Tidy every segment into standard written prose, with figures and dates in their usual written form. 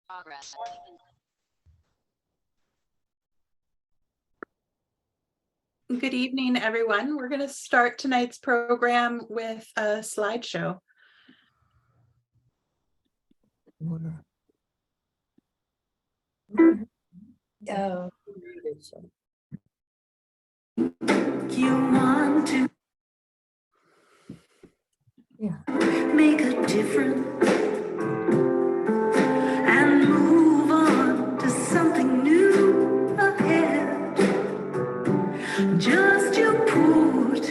Progress. Good evening, everyone. We're going to start tonight's program with a slideshow. You want to make a difference and move on to something new ahead. Just you put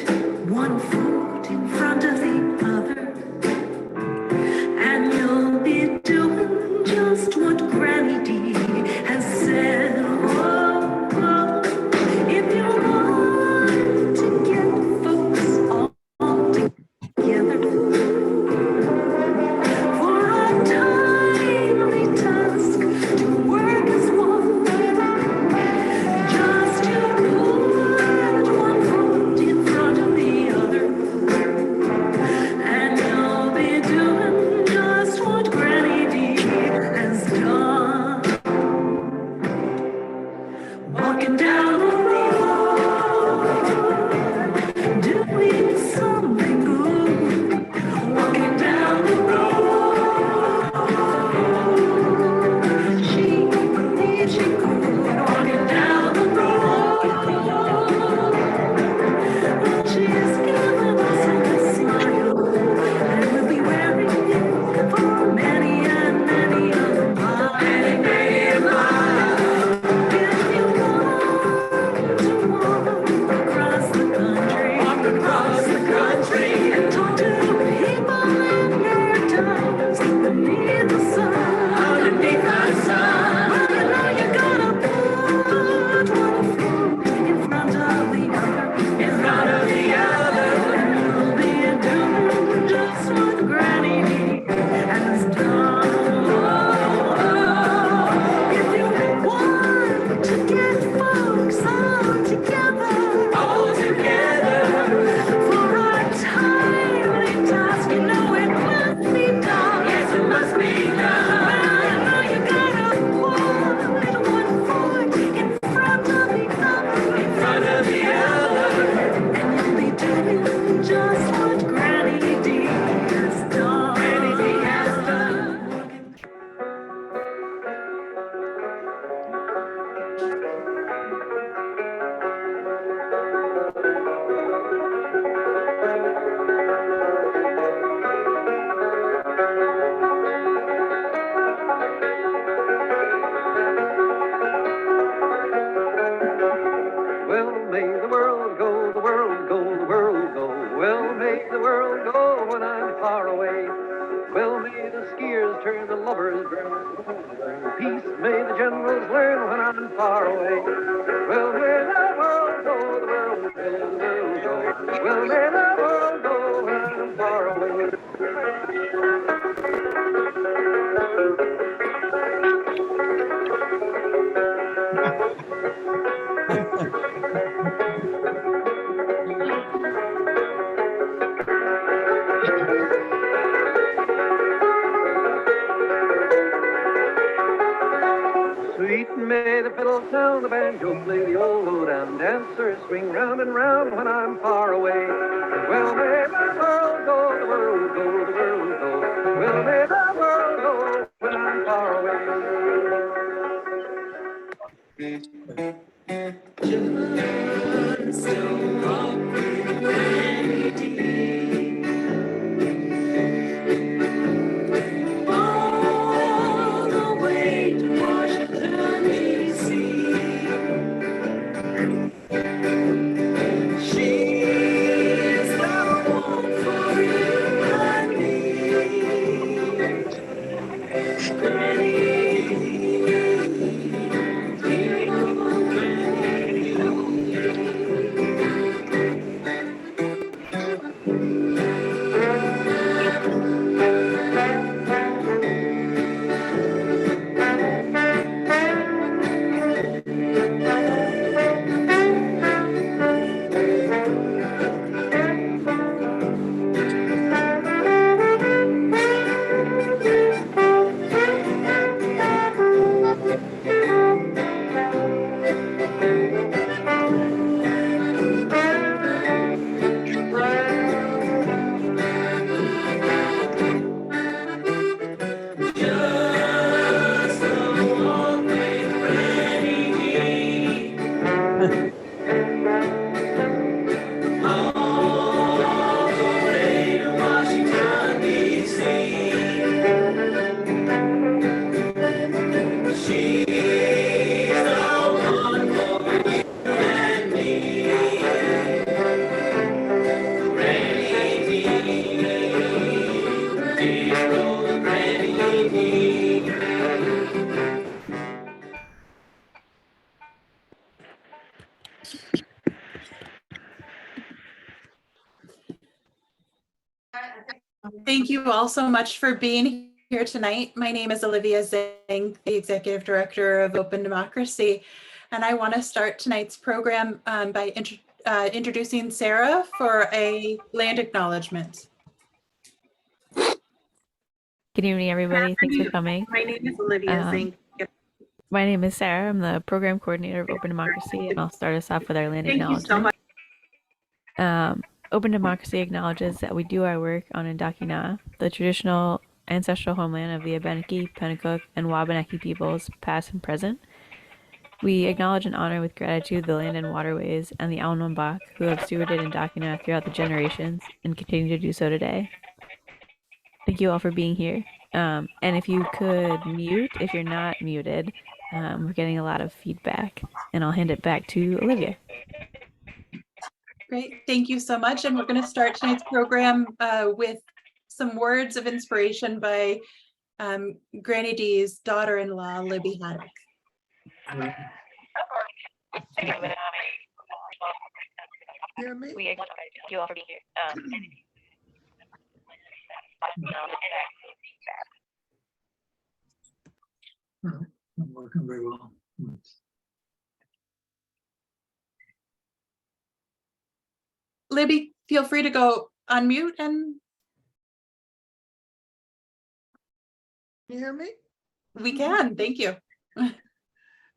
one foot in front of the other, and you'll be doing just what Granny D has said. Oh, oh. If you want to get folks all together for a timely task to work as one, just you put one foot in front of the other, and you'll be doing just what Granny D has done. Walking down the road, doing something good. Walking down the road, she believes she could. Walking down the road, she's given us a smile, and we'll be wearing it for many and many a mile. Many, many a mile. If you want to walk across the country, and talk to people in their towns beneath the sun. Well, you know you gotta put one foot in front of the other, and you'll be doing just what Granny D has done. If you want to get folks all together for a timely task, you know it must be done. Yes, it must be done. Well, you know you gotta put one foot in front of the other, and you'll be doing just what Granny D has done. Well, may the world go, the world go, the world go. Well, may the world go when I'm far away. Well, may the skiers turn the lovers burn. Peace may the generals learn when I'm far away. Well, may the world go, the world go, the world go. Well, may the world go when I'm far away. Sweet may the fiddle sound, the banjo play, the old low-down dancer swing round and round when I'm far away. Well, may the world go, the world go, the world go. Well, may the world go when I'm far away. Just a walk with Granny D. All the way to Washington, D.C. She's the one for you and me. Thank you all so much for being here tonight. My name is Olivia Zhang, the Executive Director of Open Democracy, and I want to start tonight's program by introducing Sarah for a land acknowledgement. Good evening, everybody. Thanks for coming. My name is Olivia Zhang. My name is Sarah. I'm the program coordinator of Open Democracy, and I'll start us off with our land Thank you so acknowledgement. much. Open Democracy acknowledges that we do our work on Indakina, the traditional ancestral homeland of the Abenaki, Pennacook, and Wabanaki peoples, past and present. We acknowledge and honor with gratitude the land and waterways and the Anunnaki who have stewarded Indakina throughout the generations and continue to do so today. Thank you all for being here. And if you could mute, if you're not muted, we're getting a lot of feedback, and I'll hand it back to Olivia. Great, thank you so much. And we're going to start tonight's program with some words of inspiration by Granny Dee's daughter-in-law, Libby Haddock. Hear me? We acknowledge you all for being here. Not working very well. Libby, feel free to go unmute and You hear me? we can, thank you.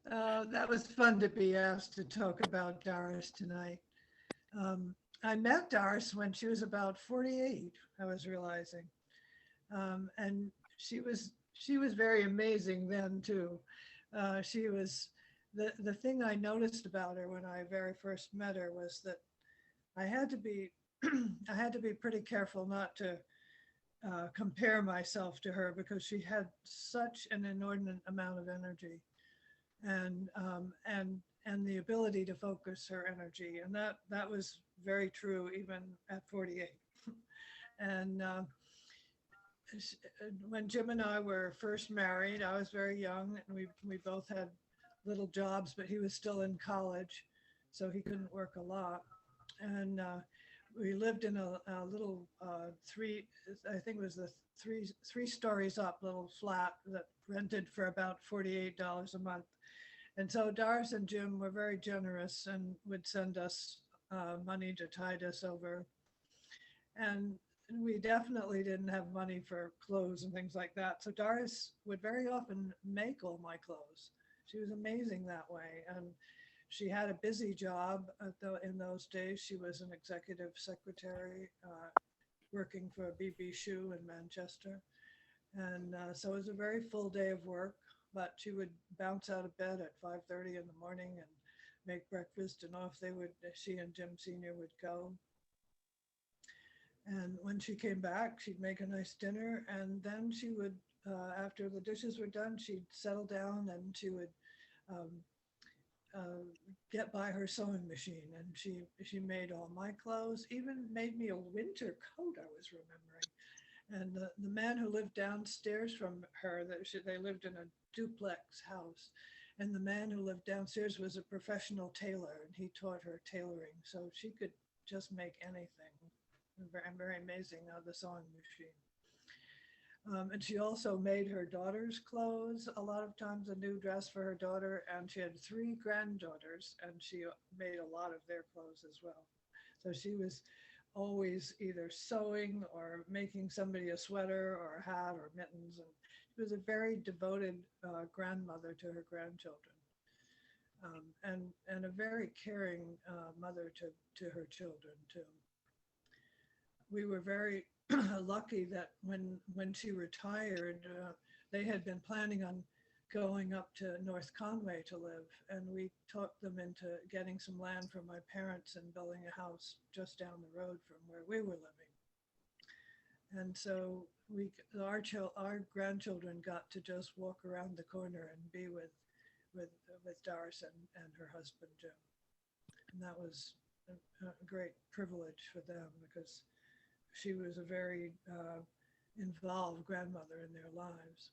That was fun to be asked to talk about Doris tonight. I met Doris when she was about 48, I was realizing. And she was very amazing then too. She was, the thing I noticed about her when I very first met her was that I had to be, I had to be pretty careful not to compare myself to her because she had such an inordinate amount of energy and the ability to focus her energy. And that was very true even at 48. And when Jim and I were first married, I was very young and we both had little jobs, but he was still in college, so he couldn't work a lot. And we lived in a little I think it was the three stories up little flat that rented for about $48 a month. And so Doris and Jim were very generous and would send us money to tide us over. And we definitely didn't have money for clothes and things like that. So Doris would very often make all my clothes. She was amazing that way. And she had a busy job in those days. She was an executive secretary working for BB Shoe in Manchester. And so it was a very full day of work, but she would bounce out of bed at 5:30 in the morning and make breakfast, and off she and Jim Sr. would go. And when she came back, she'd make a nice dinner, and then she would, after the dishes were done, she'd settle down and she would get by her sewing machine. And she made all my clothes, even made me a winter coat, I was remembering. And the man who lived downstairs from her, they lived in a duplex house. And the man who lived downstairs was a professional tailor, and he taught her tailoring. So she could just make anything. Very, very amazing how the sewing machine. And she also made her daughter's clothes, a lot of times a new dress for her daughter, and she had 3 granddaughters, and she made a lot of their clothes as well. So she was always either sewing or making somebody a sweater or a hat or mittens. And she was a very devoted grandmother to her grandchildren, and a very caring mother to her children too. We were very lucky that when she retired, they had been planning on going up to North Conway to live, and we talked them into getting some land from my parents and building a house just down the road from where we were living. And so our grandchildren got to just walk around the corner and be with Doris and her husband Jim, and that was a great privilege for them because she was a very involved grandmother in their lives.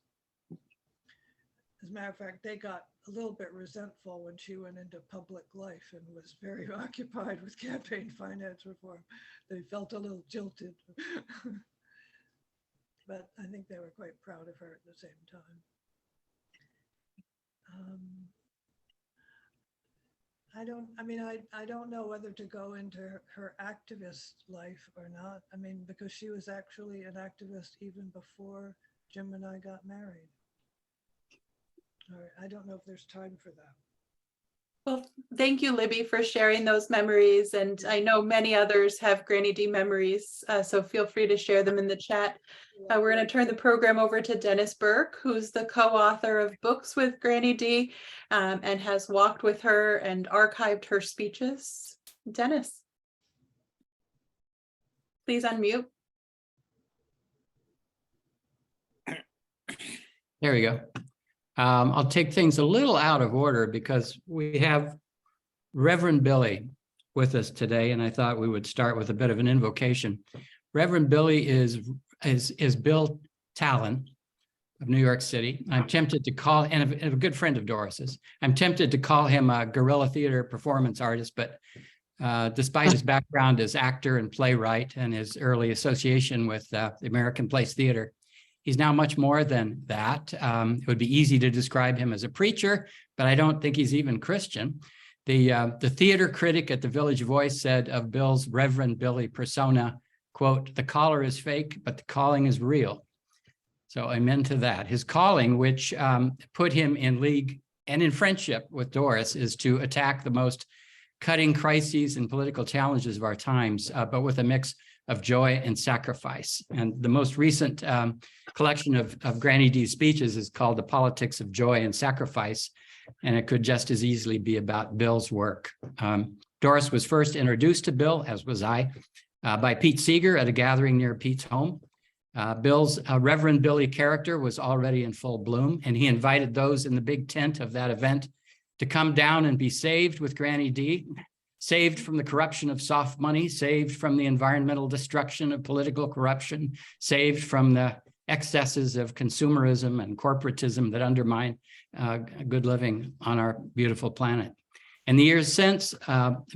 As a matter of fact, they got a little bit resentful when she went into public life and was very occupied with campaign finance reform. They felt a little jilted. but I think they were quite proud of her at the same time. I don't know whether to go into her activist life or not. I mean, because she was actually an activist even before Jim and I got married. All right, I don't know if there's time for that. Well, thank you, Libby, for sharing those memories. And I know many others have Granny D memories, so feel free to share them in the chat. We're going to turn the program over to Dennis Burke, who's the co-author of books with Granny D and has walked with her and archived her speeches. Dennis, please unmute. There we go. I'll take things a little out of order because we have Reverend Billy with us today, and I thought we would start with a bit of an invocation. Reverend Billy is Bill Talon of New York City. I'm tempted to call, and a good friend of Doris's, I'm tempted to call him a guerrilla theater performance artist, but despite his background as actor and playwright and his early association with the American Place Theater, he's now much more than that. It would be easy to describe him as a preacher, but I don't think he's even Christian. The theater critic at the Village Voice said of Bill's Reverend Billy persona, quote, "The collar is fake, but the calling is real." So amen to that. His calling, which put him in league and in friendship with Doris, is to attack the most cutting crises and political challenges of our times, but with a mix of joy and sacrifice. And the most recent collection of Granny D's speeches is called The Politics of Joy and Sacrifice, and it could just as easily be about Bill's work. Doris was first introduced to Bill, as was I, by Pete Seeger at a gathering near Pete's home. Bill's Reverend Billy character was already in full bloom, and he invited those in the big tent of that event to come down and be saved with Granny D, saved from the corruption of soft money, saved from the environmental destruction of political corruption, saved from the excesses of consumerism and corporatism that undermine good living on our beautiful planet. In the years since,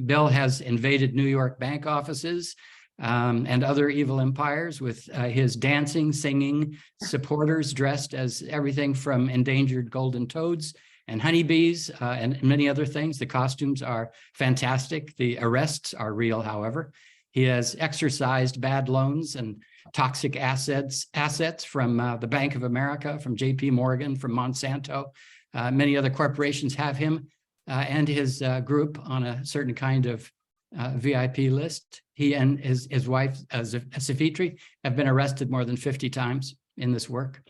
Bill has invaded New York bank offices and other evil empires with his dancing, singing supporters dressed as everything from endangered golden toads and honeybees and many other things. The costumes are fantastic. The arrests are real, however. He has exercised bad loans and toxic assets from the Bank of America, from JP Morgan, from Monsanto. Many other corporations have him and his group on a certain kind of VIP list. He and his wife, Savitri, have been arrested more than 50 times in this work.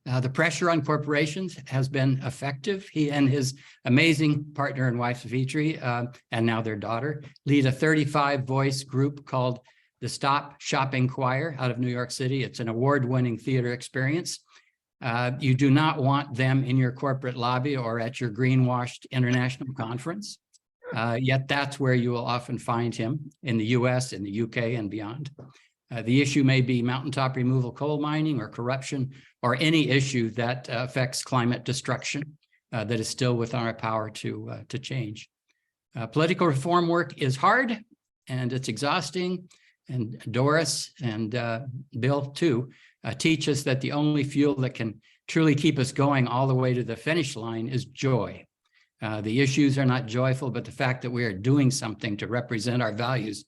The pressure on corporations has been effective. He and his amazing partner and wife, Savitri, and now their daughter, lead a 35-voice group called the Stop Shopping Choir out of New York City. It's an award-winning theater experience. You do not want them in your corporate lobby or at your greenwashed international conference. Yet that's where you will often find him in the US, in the UK, and beyond. The issue may be mountaintop removal, coal mining, or corruption, or any issue that affects climate destruction that is still within our power to change. Political reform work is hard and it's exhausting. And Doris and Bill, too, teach us that the only fuel that can truly keep us going all the way to the finish line is joy. The issues are not joyful, but the fact that we are doing something to represent our values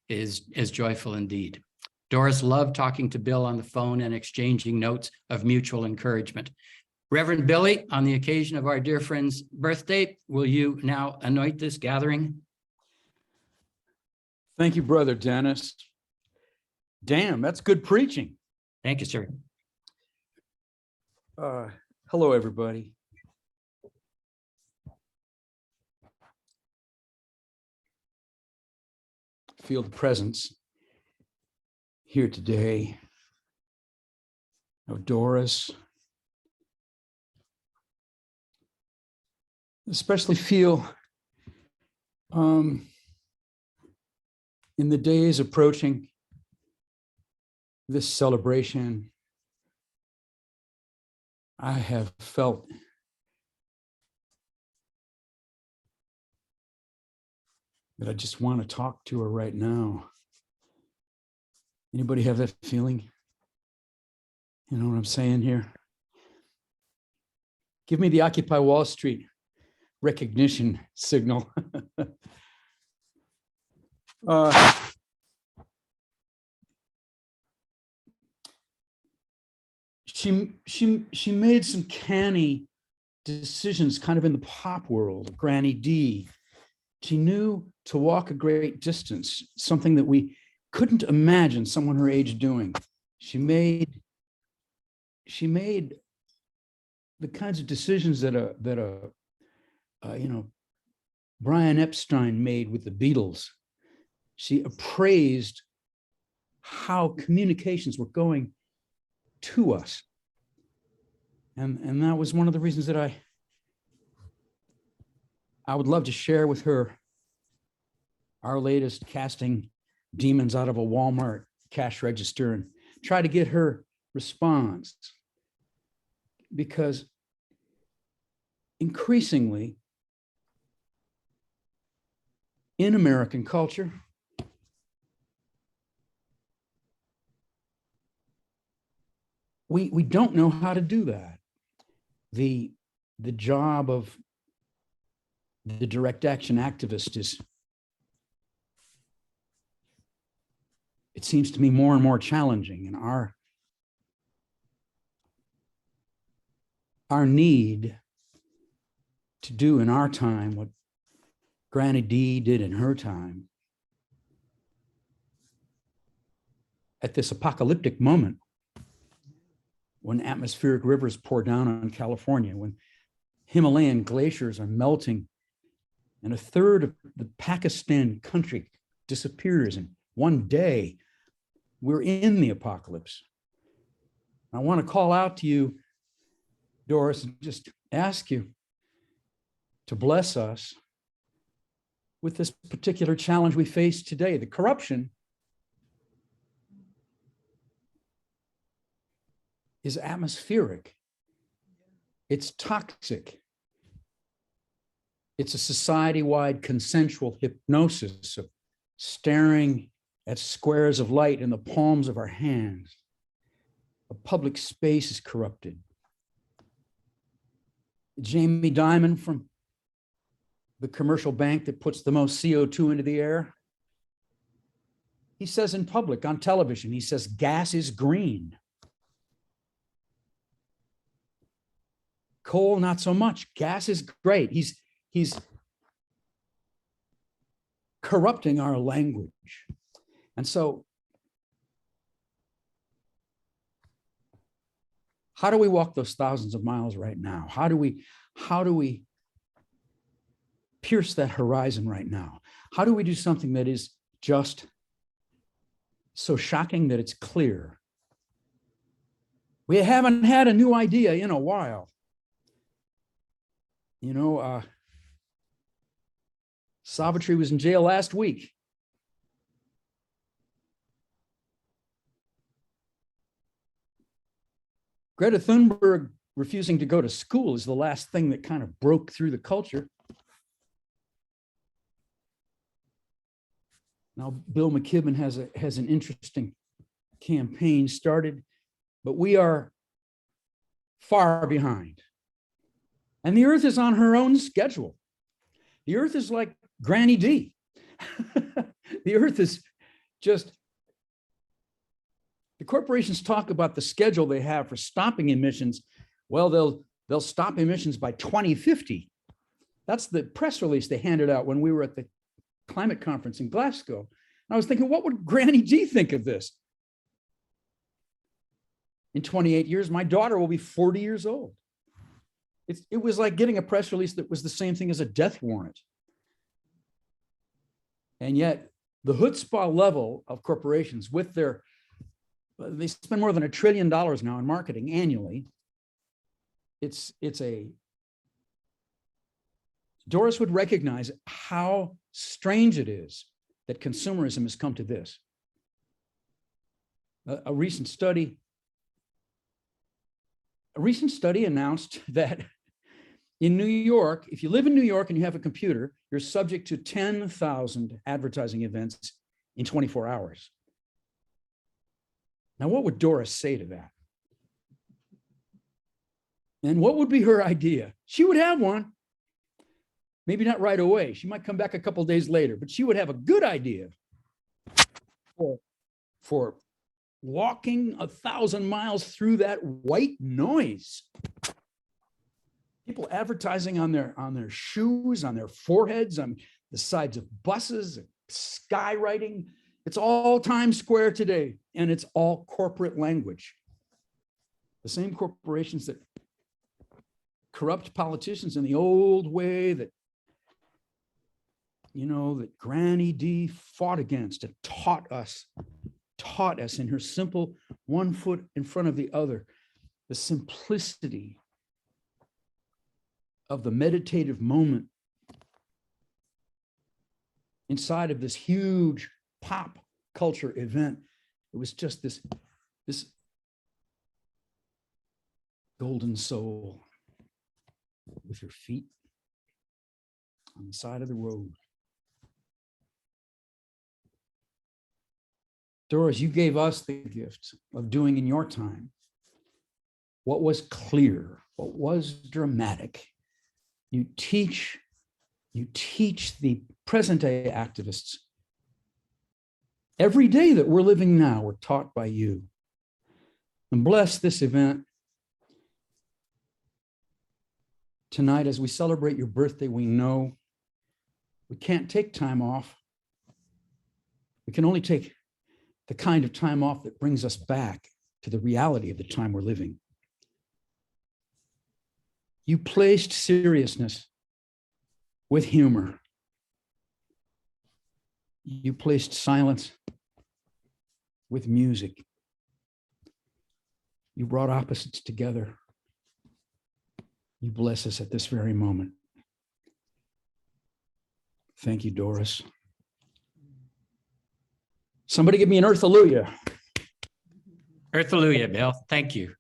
is joyful indeed. Doris loved talking to Bill on the phone and exchanging notes of mutual encouragement. Reverend Billy, on the occasion of our dear friend's birthday, will you now anoint this gathering? Thank you, Brother Dennis. Damn, that's good preaching. Thank you, sir. Hello, everybody. Feel the presence here today of Doris. Especially feel in the days approaching this celebration, I have felt that I just want to talk to her right now. Anybody have that feeling? You know what I'm saying here? Give me the Occupy Wall Street recognition signal. She made some canny decisions kind of in the pop world, Granny D. She knew to walk a great distance, something that we couldn't imagine someone her age doing. She made the kinds of decisions that Brian Epstein made with the Beatles. She appraised how communications were going to us. And that was one of the reasons that I would love to share with her our latest casting demons out of a Walmart cash register and try to get her response. Because increasingly in American culture, we don't know how to do that. The job of the direct action activist is, it seems to me, more and more challenging, and our need to do in our time what Granny D did in her time at this apocalyptic moment when atmospheric rivers pour down on California, when Himalayan glaciers are melting and a third of the Pakistan country disappears in one day. We're in the apocalypse. I want to call out to you, Doris, and just ask you to bless us with this particular challenge we face today. The corruption is atmospheric. It's toxic. It's a society-wide consensual hypnosis of staring at squares of light in the palms of our hands. A public space is corrupted. Jamie Dimon from the commercial bank that puts the most CO2 into the air, he says in public, on television, he says, gas is green. Coal, not so much. Gas is great. He's corrupting our language. And so, how do we walk those thousands of miles right now? How do we pierce that horizon right now? How do we do something that is just so shocking that it's clear? We haven't had a new idea in a while. You know, Savitri was in jail last week. Greta Thunberg refusing to go to school is the last thing that kind of broke through the culture. Now, Bill McKibben has an interesting campaign started, but we are far behind. And the earth is on her own schedule. The earth is like Granny D. The earth is just, the corporations talk about the schedule they have for stopping emissions. Well, they'll stop emissions by 2050. That's the press release they handed out when we were at the climate conference in Glasgow. And I was thinking, what would Granny D think of this? In 28 years, my daughter will be 40 years old. It was like getting a press release that was the same thing as a death warrant. And yet the chutzpah level of corporations with they spend more than $1 trillion now in marketing annually. Doris would recognize how strange it is that consumerism has come to this. A recent study announced that in New York, if you live in New York and you have a computer, you're subject to 10,000 advertising events in 24 hours. Now, what would Doris say to that? And what would be her idea? She would have one. Maybe not right away. She might come back a couple days later, but she would have a good idea for walking 1,000 miles through that white noise. People advertising on their shoes, on their foreheads, on the sides of buses, skywriting. It's all Times Square today, and it's all corporate language. The same corporations that corrupt politicians in the old way that, that Granny D fought against and taught us in her simple one foot in front of the other, the simplicity of the meditative moment inside of this huge pop culture event. It was just this golden soul with her feet on the side of the road. Doris, you gave us the gift of doing in your time what was clear, what was dramatic. You teach the present day activists. Every day that we're living now, we're taught by you. And bless this event. Tonight, as we celebrate your birthday, we know we can't take time off. We can only take the kind of time off that brings us back to the reality of the time we're living. You placed seriousness with humor. You placed silence with music. You brought opposites together. You bless us at this very moment. Thank you, Doris. Somebody give me an earth-alleluia. Earth-alleluia, Bill. Thank you.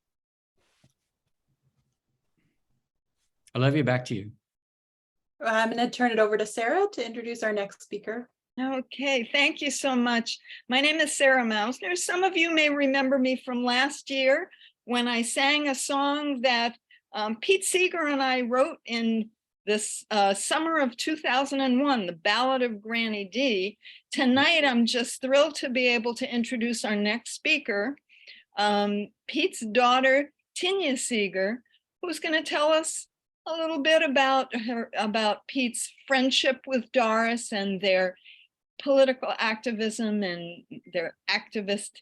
Olivia, back to you. I'm going to turn it over to Sarah to introduce our next speaker. Okay, thank you so much. My name is Sarah Mausner. Some of you may remember me from last year when I sang a song that Pete Seeger and I wrote in this summer of 2001, The Ballad of Granny D. Tonight, I'm just thrilled to be able to introduce our next speaker, Pete's daughter, Tinya Seeger, who's going to tell us a little bit about Pete's friendship with Doris and their political activism and their activist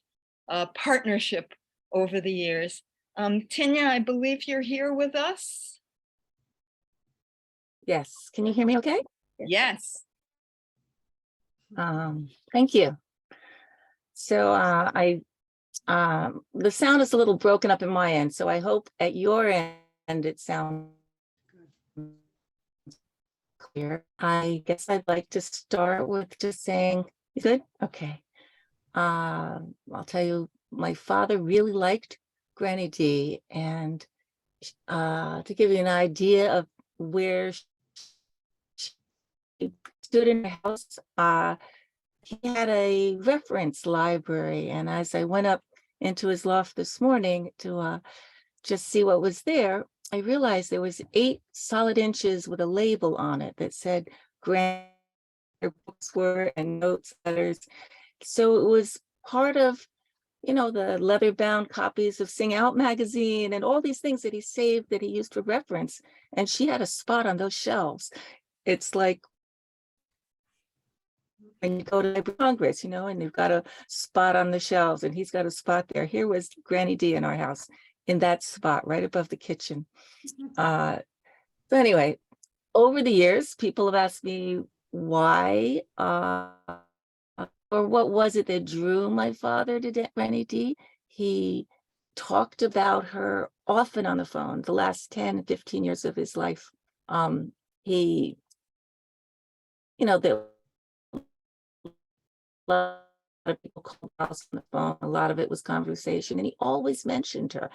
partnership over the years. Tinya, I believe you're here with us. Yes, can you hear me okay? Yes. Thank you. So the sound is a little broken up in my end, so I hope at your end it sounds clear. I guess I'd like to start with just saying, you good? Okay. I'll tell you, my father really liked Granny D, and to give you an idea of where she stood in the house, he had a reference library, and as I went up into his loft this morning to just see what was there, I realized there was 8 solid inches with a label on it that said Granny books were and notes, letters. So it was part of, the leather-bound copies of Sing Out magazine and all these things that he saved that he used for reference. And she had a spot on those shelves. It's like when you go to Congress, and you've got a spot on the shelves, and he's got a spot there. Here was Granny D in our house, in that spot right above the kitchen. So anyway, over the years, people have asked me why or what was it that drew my father to Granny D. He talked about her often on the phone the last 10, 15 years of his life. He, there a lot of people called us on the phone. A lot of it was conversation, and he always mentioned her.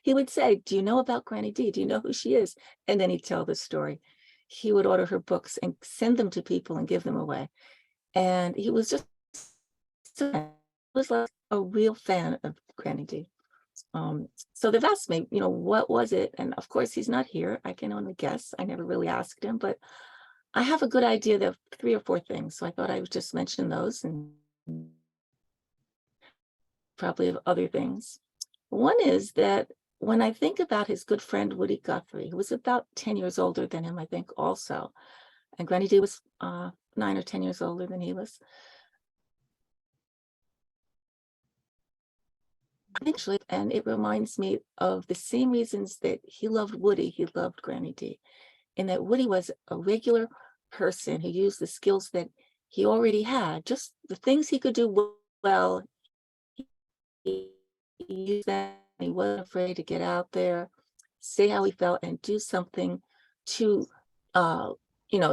He would say, do you know about Granny D? Do you know who she is? And then he'd tell the story. He would order her books and send them to people and give them away. And he was just like a real fan of Granny D. So they've asked me, what was it? And of course, he's not here. I can only guess. I never really asked him, but I have a good idea of 3 or 4 things. So I thought I would just mention those and probably of other things. One is that when I think about his good friend, Woody Guthrie, who was about 10 years older than him, I think also, and Granny D was 9 or 10 years older than he was. Actually, and it reminds me of the same reasons that he loved Woody, he loved Granny D, in that Woody was a regular person who used the skills that he already had, just the things he could do well. He used that. He wasn't afraid to get out there, say how he felt, and do something to,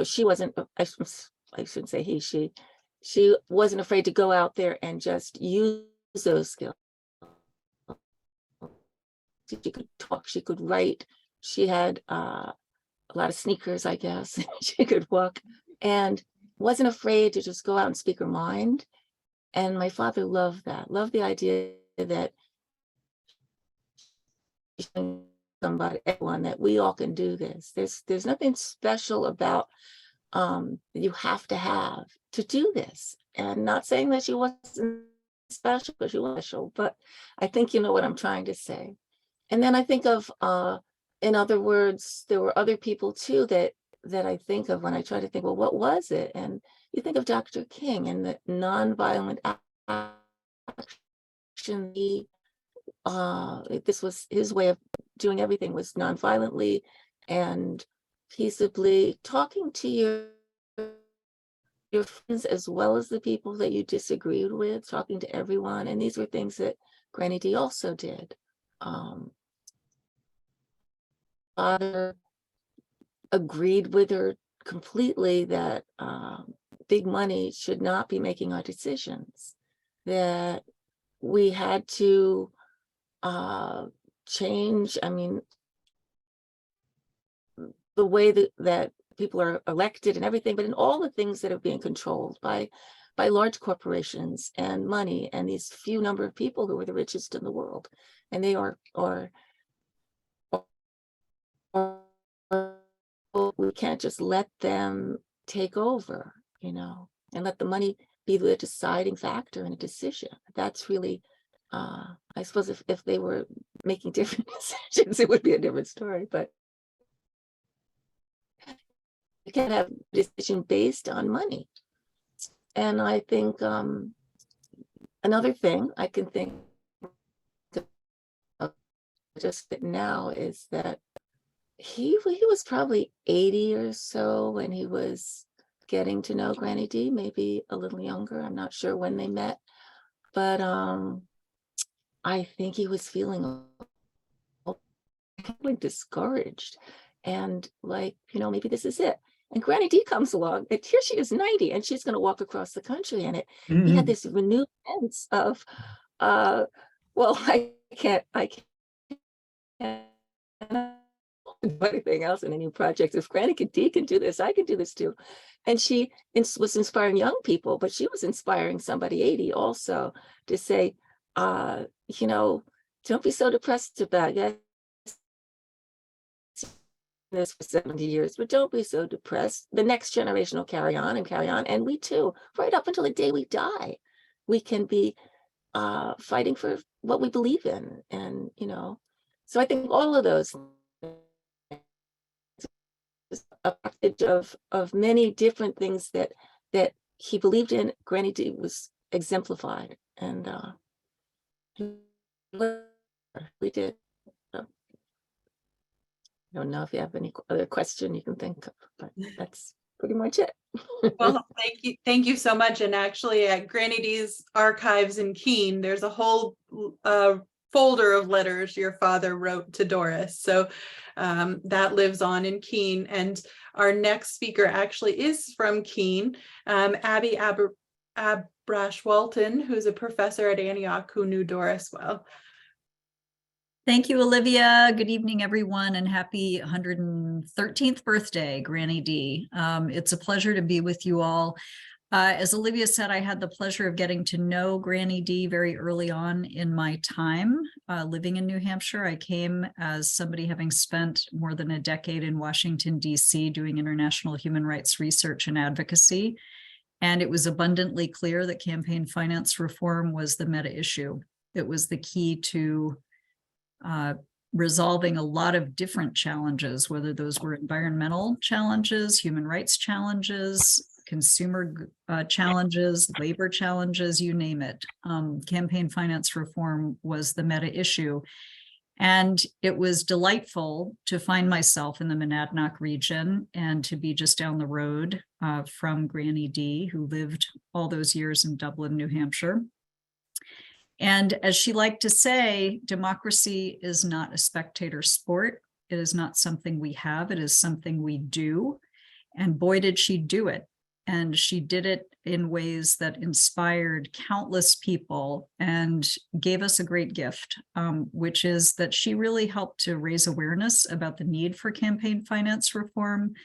she wasn't, I shouldn't say he, she wasn't afraid to go out there and just use those skills. She could talk, she could write, she had a lot of sneakers, I guess. She could walk and wasn't afraid to just go out and speak her mind. And my father loved that, loved the idea that somebody, everyone, that we all can do this. There's nothing special about you have to do this. And not saying that she wasn't special, because she was special, but I think you know what I'm trying to say. And then I think of, in other words, there were other people too that I think of when I try to think, well, what was it? And you think of Dr. King and the nonviolent action. This was his way of doing everything, was nonviolently and peaceably talking to your friends as well as the people that you disagreed with, talking to everyone. And these were things that Granny D also did. Father agreed with her completely that big money should not be making our decisions, that we had to change, the way that people are elected and everything, but in all the things that are being controlled by large corporations and money and these few number of people who are the richest in the world. And they are we can't just let them take over, and let the money be the deciding factor in a decision. That's really, I suppose if they were making different decisions, it would be a different story, but you can't have a decision based on money. And I think another thing I can think of just now is that he was probably 80 or so when he was getting to know Granny D, maybe a little younger. I'm not sure when they met, but I think he was feeling discouraged and like, maybe this is it. And Granny D comes along, and here she is 90, and she's going to walk across the country. And he had this renewed sense of, well, I can't do anything else in any project. If Granny D can do this, I can do this too. And she was inspiring young people, but she was inspiring somebody 80 also to say, don't be so depressed about it. This for 70 years, but don't be so depressed. The next generation will carry on, and we too, right up until the day we die, we can be fighting for what we believe in. And so I think all of those a package of many different things that he believed in. Granny D was exemplified, and we did. I don't know if you have any other question you can think of, but that's pretty much it. Well, thank you so much. And actually, at Granny D's archives in Keene, there's a whole folder of letters your father wrote to Doris. So that lives on in Keene. And our next speaker actually is from Keene, Abi Abrash Walton, who's a professor at Antioch who knew Doris well. Thank you, Olivia. Good evening, everyone, and happy 113th birthday, Granny D. It's a pleasure to be with you all. As Olivia said, I had the pleasure of getting to know Granny D very early on in my time living in New Hampshire. I came as somebody having spent more than a decade in Washington, D.C. doing international human rights research and advocacy. And it was abundantly clear that campaign finance reform was the meta issue. It was the key to resolving a lot of different challenges, whether those were environmental challenges, human rights challenges, consumer challenges, labor challenges, you name it. Campaign finance reform was the meta issue. And it was delightful to find myself in the Monadnock region and to be just down the road from Granny D, who lived all those years in Dublin, New Hampshire. And as she liked to say, democracy is not a spectator sport. It is not something we have, it is something we do. And boy, did she do it. And she did it in ways that inspired countless people and gave us a great gift, which is that she really helped to raise awareness about the need for campaign finance reform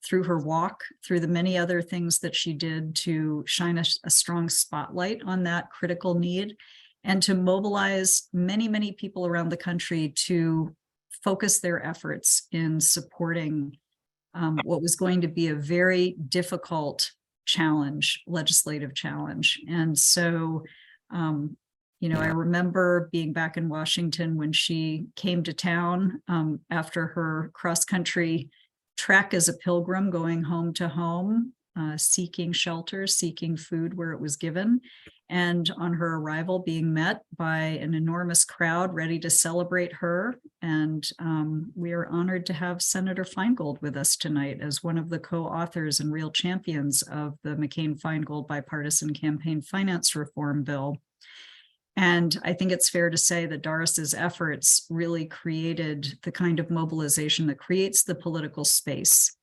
through her walk, through the many other things that she did to shine a strong spotlight on that critical need, and to mobilize many, many people around the country to focus their efforts in supporting what was going to be a very difficult challenge, legislative challenge. And so, I remember being back in Washington when she came to town after her cross-country trek as a pilgrim, going home to home, seeking shelter, seeking food where it was given. And on her arrival, being met by an enormous crowd ready to celebrate her. And we are honored to have Senator Feingold with us tonight as one of the co-authors and real champions of the McCain-Feingold bipartisan campaign finance reform bill. And I think it's fair to say that Doris's efforts really created the kind of mobilization that creates the political space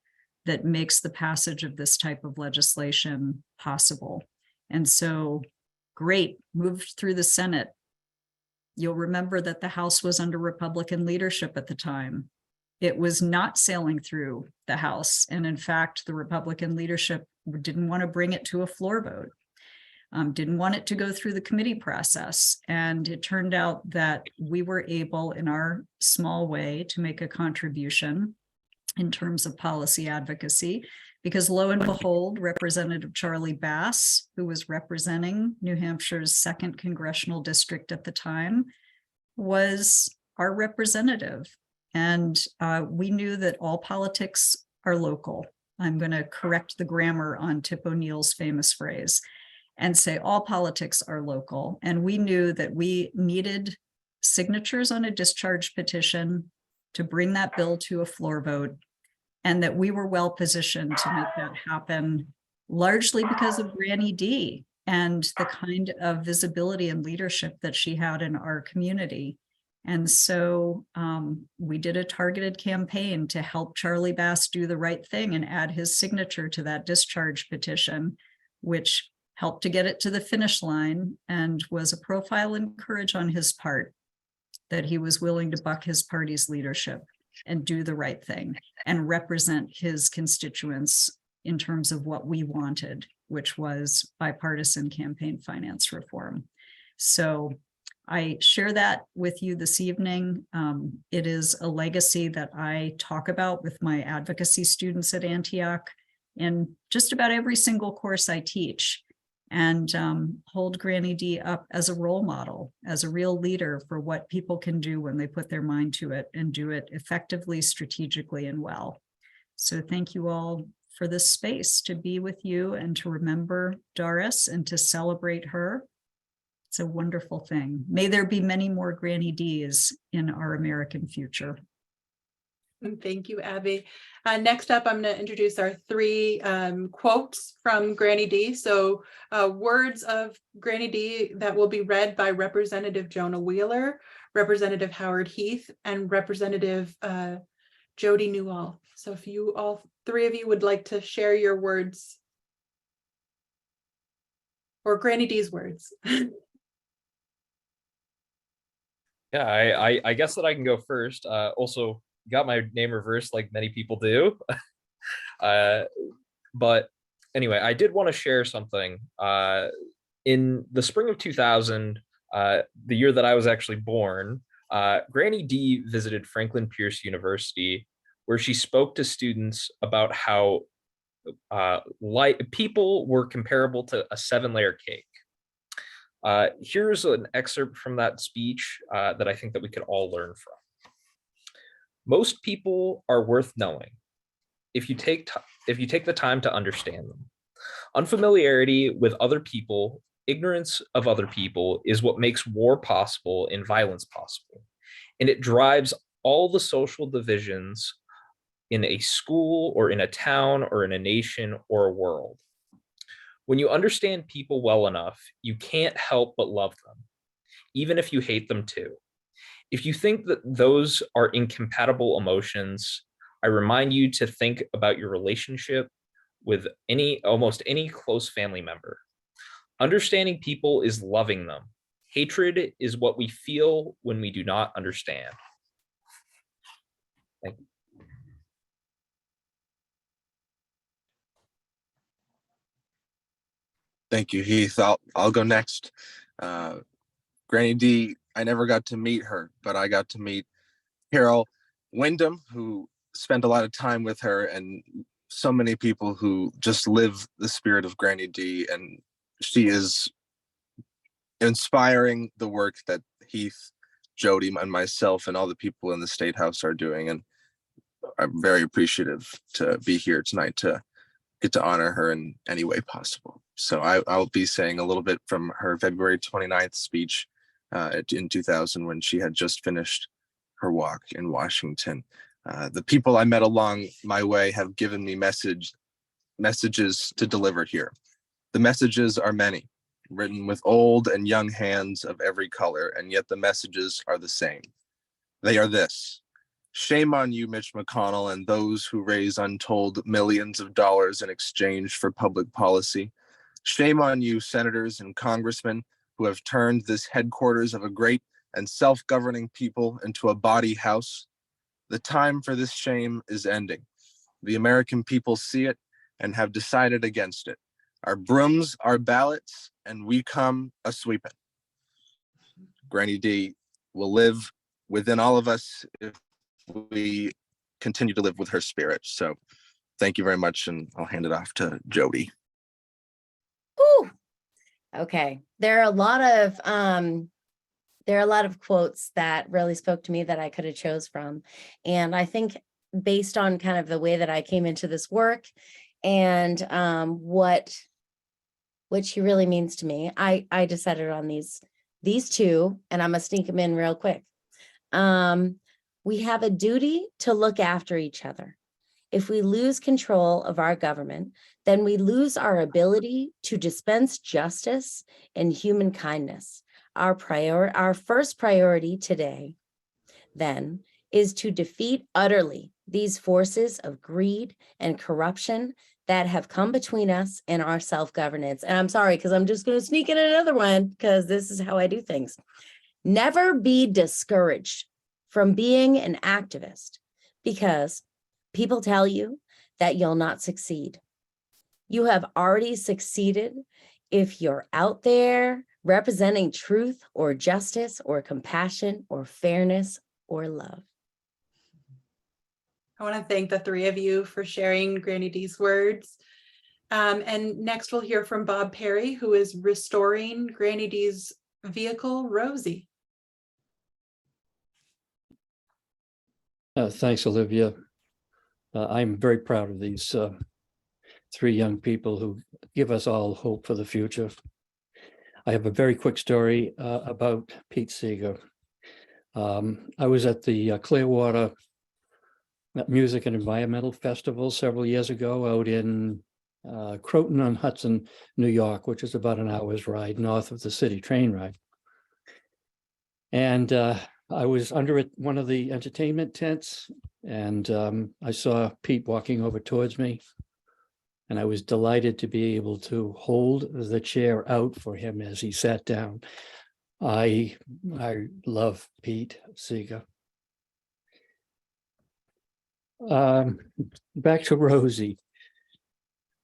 that makes the passage of this type of legislation possible. And so, great, moved through the Senate. You'll remember that the House was under Republican leadership at the time. It was not sailing through the House. And in fact, the Republican leadership didn't want to bring it to a floor vote, didn't want it to go through the committee process. And it turned out that we were able, in our small way, to make a contribution in terms of policy advocacy, because lo and behold, Representative Charlie Bass, who was representing New Hampshire's 2nd congressional district at the time, was our representative. And we knew that all politics are local. I'm going to correct the grammar on Tip O'Neill's famous phrase and say all politics are local. And we knew that we needed signatures on a discharge petition to bring that bill to a floor vote, and that we were well positioned to make that happen, largely because of Granny D and the kind of visibility and leadership that she had in our community. And so we did a targeted campaign to help Charlie Bass do the right thing and add his signature to that discharge petition, which helped to get it to the finish line and was a profile in courage on his part that he was willing to buck his party's leadership and do the right thing and represent his constituents in terms of what we wanted, which was bipartisan campaign finance reform. So I share that with you this evening. It is a legacy that I talk about with my advocacy students at Antioch in just about every single course I teach, and hold Granny D up as a role model, as a real leader for what people can do when they put their mind to it and do it effectively, strategically, and well. So thank you all for this space to be with you and to remember Doris and to celebrate her. It's a wonderful thing. May there be many more Granny Ds in our American future. Thank you, Abby. Next up, I'm going to introduce our 3 quotes from Granny D. So words of Granny D that will be read by Representative Jonah Wheeler, Representative Howard Heath, and Representative Jody Newell. So if you all 3 of you would like to share your words or Granny D's words. Yeah, I guess that I can go first. Also got my name reversed like many people do. But anyway, I did want to share something. In the spring of 2000, the year that I was actually born, Granny D visited Franklin Pierce University, where she spoke to students about how people were comparable to a 7-layer cake. Here's an excerpt from that speech that I think that we could all learn from. Most people are worth knowing if you take the time to understand them. Unfamiliarity with other people, ignorance of other people is what makes war possible and violence possible. And it drives all the social divisions in a school or in a town or in a nation or a world. When you understand people well enough, you can't help but love them, even if you hate them too. If you think that those are incompatible emotions, I remind you to think about your relationship with almost any close family member. Understanding people is loving them. Hatred is what we feel when we do not understand. Thank you. Thank you, Heath. I'll go next. Granny D, I never got to meet her, but I got to meet Carol Wyndham, who spent a lot of time with her, and so many people who just live the spirit of Granny D, and she is inspiring the work that Heath, Jody, and myself and all the people in the State House are doing, and I'm very appreciative to be here tonight to get to honor her in any way possible. So I'll be saying a little bit from her February 29th speech in 2000 when she had just finished her walk in Washington. The people I met along my way have given me messages to deliver here. The messages are many, written with old and young hands of every color, and yet the messages are the same. They are this: shame on you, Mitch McConnell, and those who raise untold millions of dollars in exchange for public policy. Shame on you, senators and congressmen, who have turned this headquarters of a great and self-governing people into a bawdy house. The time for this shame is ending. The American people see it and have decided against it. Our brooms are ballots, and we come a-sweeping. Granny D will live within all of us if we continue to live with her spirit. So thank you very much, and I'll hand it off to Jody. Whew. Okay, there are a lot of quotes that really spoke to me that I could have chose from, and I think based on kind of the way that I came into this work and what she really means to me, I decided on these two, and I'm gonna sneak them in real quick. We have a duty to look after each other. If we lose control of our government, then we lose our ability to dispense justice and human kindness. Our first priority today, then, is to defeat utterly these forces of greed and corruption that have come between us and our self-governance. And I'm sorry, because I'm just going to sneak in another one, because this is how I do things. Never be discouraged from being an activist, because people tell you that you'll not succeed. You have already succeeded if you're out there representing truth or justice or compassion or fairness or love. I want to thank the three of you for sharing Granny D's words. And next we'll hear from Bob Perry, who is restoring Granny D's vehicle, Rosie. Thanks, Olivia. I'm very proud of these three young people who give us all hope for the future. I have a very quick story about Pete Seeger. I was at the Clearwater Music and Environmental Festival several years ago out in Croton-on-Hudson, New York, which is about an hour's ride north of the city train ride. And I was under one of the entertainment tents, and I saw Pete walking over towards me, and I was delighted to be able to hold the chair out for him as he sat down. I love Pete Seeger. Back to Rosie.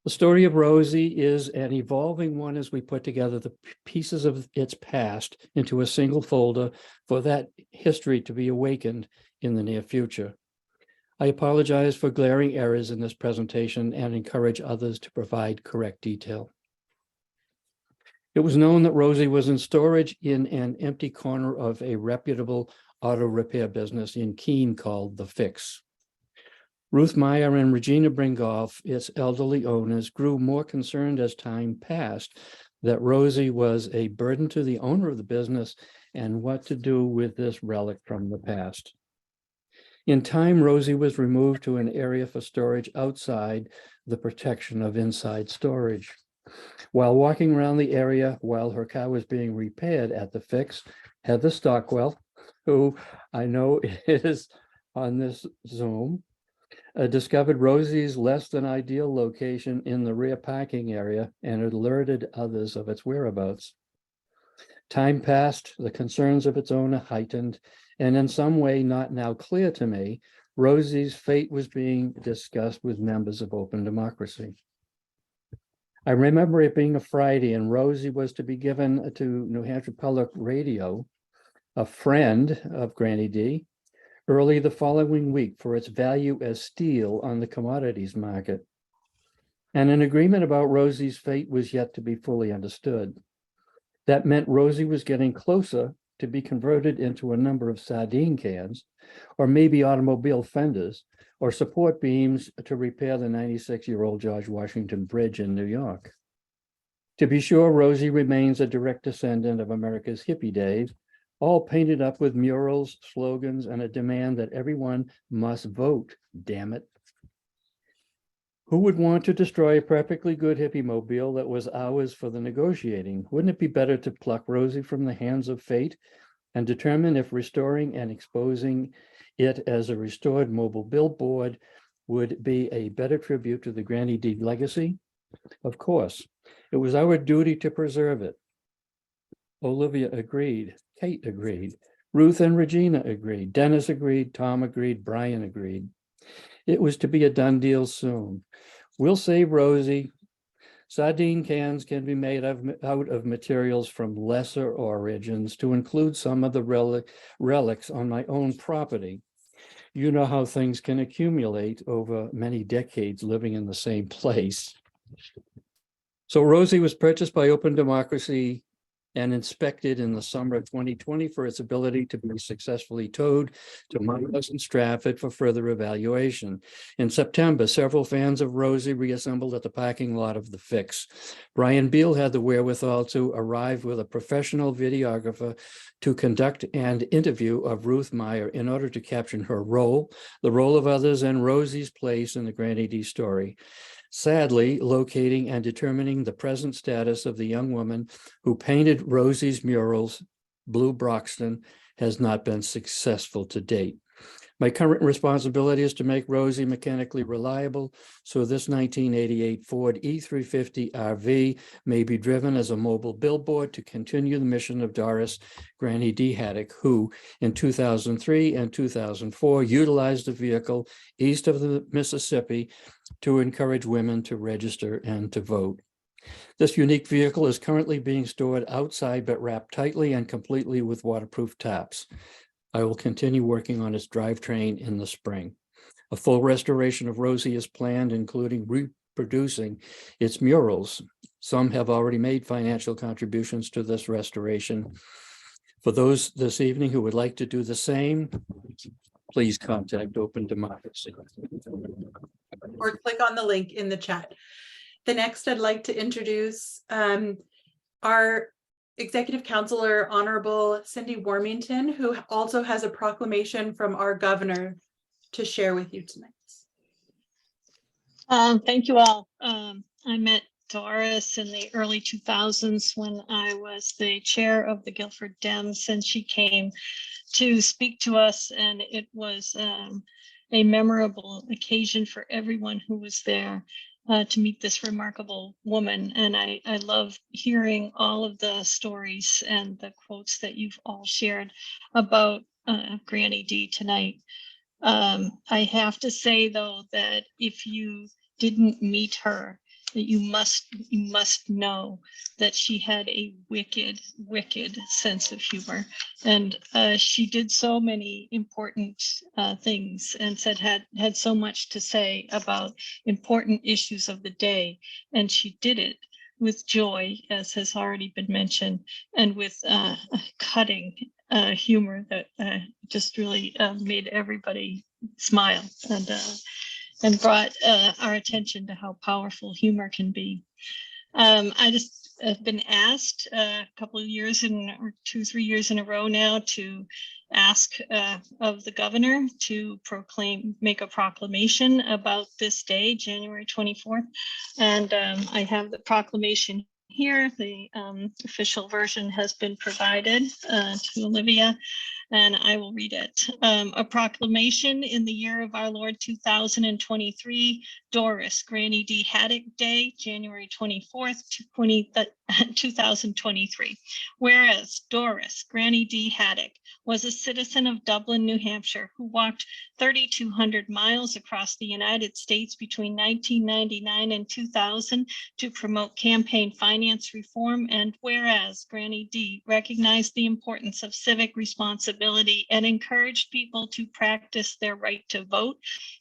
The story of Rosie is an evolving one as we put together the pieces of its past into a single folder for that history to be awakened in the near future. I apologize for glaring errors in this presentation and encourage others to provide correct detail. It was known that Rosie was in storage in an empty corner of a reputable auto repair business in Keene called The Fix. Ruth Meyer and Regina Bringoff, its elderly owners, grew more concerned as time passed that Rosie was a burden to the owner of the business and what to do with this relic from the past. In time, Rosie was removed to an area for storage outside the protection of inside storage. While walking around the area while her car was being repaired at The Fix, Heather Stockwell, who I know is on this Zoom, discovered Rosie's less than ideal location in the rear parking area and alerted others of its whereabouts. Time passed, the concerns of its owner heightened, and in some way not now clear to me, Rosie's fate was being discussed with members of Open Democracy. I remember it being a Friday and Rosie was to be given to New Hampshire Public Radio, a friend of Granny D, early the following week for its value as steel on the commodities market. And an agreement about Rosie's fate was yet to be fully understood. That meant Rosie was getting closer to be converted into a number of sardine cans, or maybe automobile fenders, or support beams to repair the 96-year-old George Washington Bridge in New York. To be sure, Rosie remains a direct descendant of America's hippie days, all painted up with murals, slogans, and a demand that everyone must vote, damn it. Who would want to destroy a perfectly good hippie mobile that was ours for the negotiating? Wouldn't it be better to pluck Rosie from the hands of fate and determine if restoring and exposing it as a restored mobile billboard would be a better tribute to the Granny D legacy? Of course, it was our duty to preserve it. Olivia agreed, Kate agreed, Ruth and Regina agreed, Dennis agreed, Tom agreed, Brian agreed. It was to be a done deal soon. We'll save Rosie. Sardine cans can be made out of materials from lesser origins to include some of the relics on my own property. You know how things can accumulate over many decades living in the same place. So Rosie was purchased by Open Democracy and inspected in the summer of 2020 for its ability to be successfully towed to my house in Stratford for further evaluation. In September, several fans of Rosie reassembled at the parking lot of The Fix. Brian Beal had the wherewithal to arrive with a professional videographer to conduct an interview of Ruth Meyer in order to capture her role, the role of others, and Rosie's place in the Granny D story. Sadly, locating and determining the present status of the young woman who painted Rosie's murals, Blue Broxton, has not been successful to date. My current responsibility is to make Rosie mechanically reliable, so this 1988 Ford E350 RV may be driven as a mobile billboard to continue the mission of Doris Granny D. Haddock, who in 2003 and 2004 utilized the vehicle east of the Mississippi to encourage women to register and to vote. This unique vehicle is currently being stored outside but wrapped tightly and completely with waterproof tops. I will continue working on its drivetrain in the spring. A full restoration of Rosie is planned, including reproducing its murals. Some have already made financial contributions to this restoration. For those this evening who would like to do the same, please contact Open Democracy. Or click on the link in the chat. The next I'd like to introduce our Executive Councilor Honorable Cinde Warmington, who also has a proclamation from our governor to share with you tonight. Thank you all. I met Doris in the early 2000s when I was the chair of the Guilford Dems, and she came to speak to us, and it was a memorable occasion for everyone who was there. To meet this remarkable woman. And I love hearing all of the stories and the quotes that you've all shared about Granny D tonight. I have to say, though, that if you didn't meet her, you must know that she had a wicked sense of humor, and she did so many important things, and had so much to say about important issues of the day, and she did it with joy, as has already been mentioned, and with cutting humor that just really made everybody smile, and brought our attention to how powerful humor can be. I just have been asked a couple of years or 2-3 years in a row now to ask of the governor to make a proclamation about this day, January 24th. And I have the proclamation here. The official version has been provided to Olivia, and I will read it. A proclamation in the year of our Lord 2023, Doris, Granny D. Haddock Day, January 24th, 2023. Whereas Doris, Granny D. Haddock, was a citizen of Dublin, New Hampshire, who walked 3,200 miles across the United States between 1999 and 2000 to promote campaign finance reform. And whereas Granny D recognized the importance of civic responsibility and encouraged people to practice their right to vote,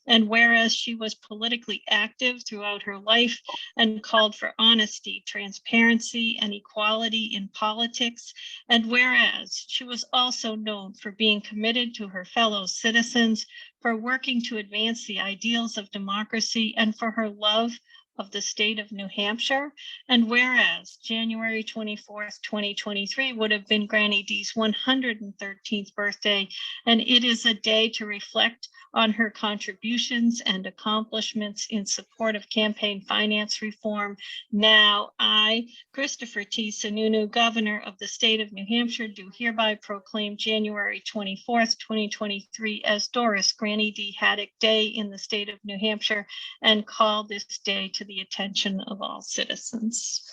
and whereas she was politically active throughout her life and called for honesty, transparency, and equality in politics, and whereas she was also known for being committed to her fellow citizens, for working to advance the ideals of democracy, and for her love of the state of New Hampshire. And whereas January 24th, 2023 would have been Granny D's 113th birthday, and it is a day to reflect on her contributions and accomplishments in support of campaign finance reform. Now, I, Christopher T. Sununu, Governor of the state of New Hampshire, do hereby proclaim January 24th, 2023 as Doris Granny D. Haddock Day in the state of New Hampshire, and call this day to the attention of all citizens.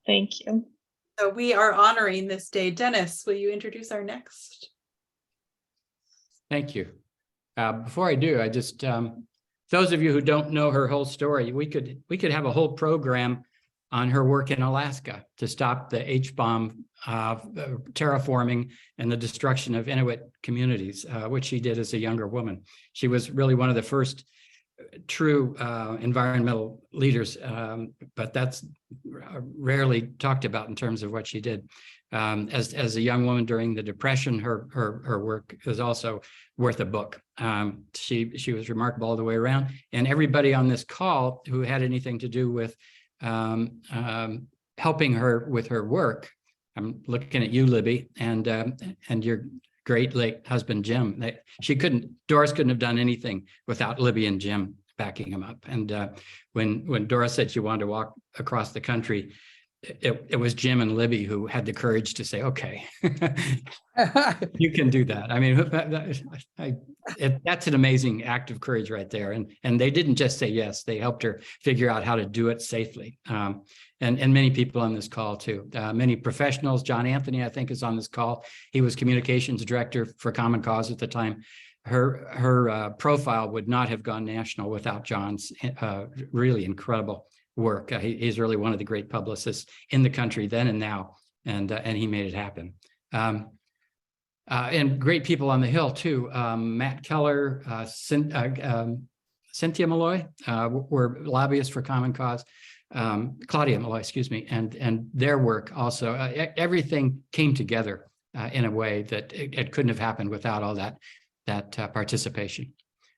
Thank you. So we are honoring this day. Dennis, will you introduce our next? Thank you. Before I do, I just, those of you who don't know her whole story, we could have a whole program on her work in Alaska to stop the H-bomb terraforming and the destruction of Inuit communities, which she did as a younger woman. She was really one of the first true environmental leaders, but that's rarely talked about in terms of what she did. As a young woman during the Depression, her work is also worth a book. She was remarkable all the way around, and everybody on this call who had anything to do with helping her with her work. I'm looking at you, Libby, and your great late husband, Jim. Doris couldn't have done anything without Libby and Jim backing him up. And when Doris said she wanted to walk across the country, it was Jim and Libby who had the courage to say, okay, you can do that. I mean, that's an amazing act of courage right there. And they didn't just say yes, they helped her figure out how to do it safely. And many people on this call too, many professionals. John Anthony, I think, is on this call. He was communications director for Common Cause at the time. Her profile would not have gone national without John's really incredible work. He's really one of the great publicists in the country then and now, and he made it happen. And great people on the Hill too. Matt Keller, Cynthia Malloy were lobbyists for Common Cause. Claudia Malloy, excuse me, and their work also. Everything came together in a way that it couldn't have happened without all that participation.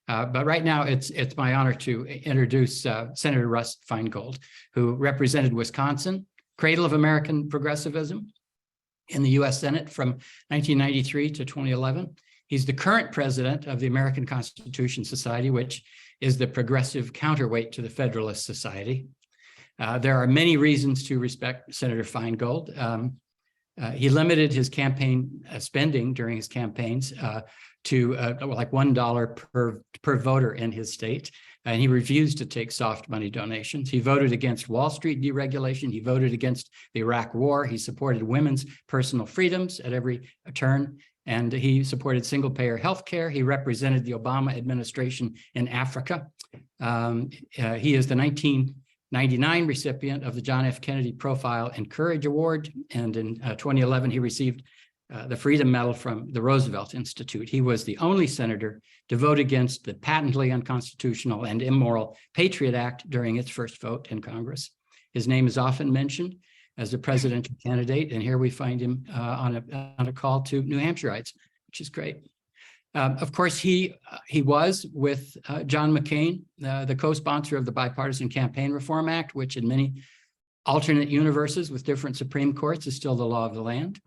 But right now, it's my honor to introduce Senator Russ Feingold, who represented Wisconsin, cradle of American progressivism, in the U.S. Senate from 1993 to 2011. He's the current president of the American Constitution Society, which is the progressive counterweight to the Federalist Society. There are many reasons to respect Senator Feingold. He limited his campaign spending during his campaigns to like $1 per voter in his state. And he refused to take soft money donations. He voted against Wall Street deregulation. He voted against the Iraq War. He supported women's personal freedoms at every turn. And he supported single-payer health care. He represented the Obama administration in Africa. He is the 1999 recipient of the John F. Kennedy Profile and Courage Award. And in 2011, he received the Freedom Medal from the Roosevelt Institute. He was the only senator to vote against the patently unconstitutional and immoral Patriot Act during its first vote in Congress. His name is often mentioned as a presidential candidate, and here we find him on a call to New Hampshireites, which is great. Of course, he was with John McCain, the co-sponsor of the Bipartisan Campaign Reform Act, which in many alternate universes with different Supreme Courts is still the law of the land.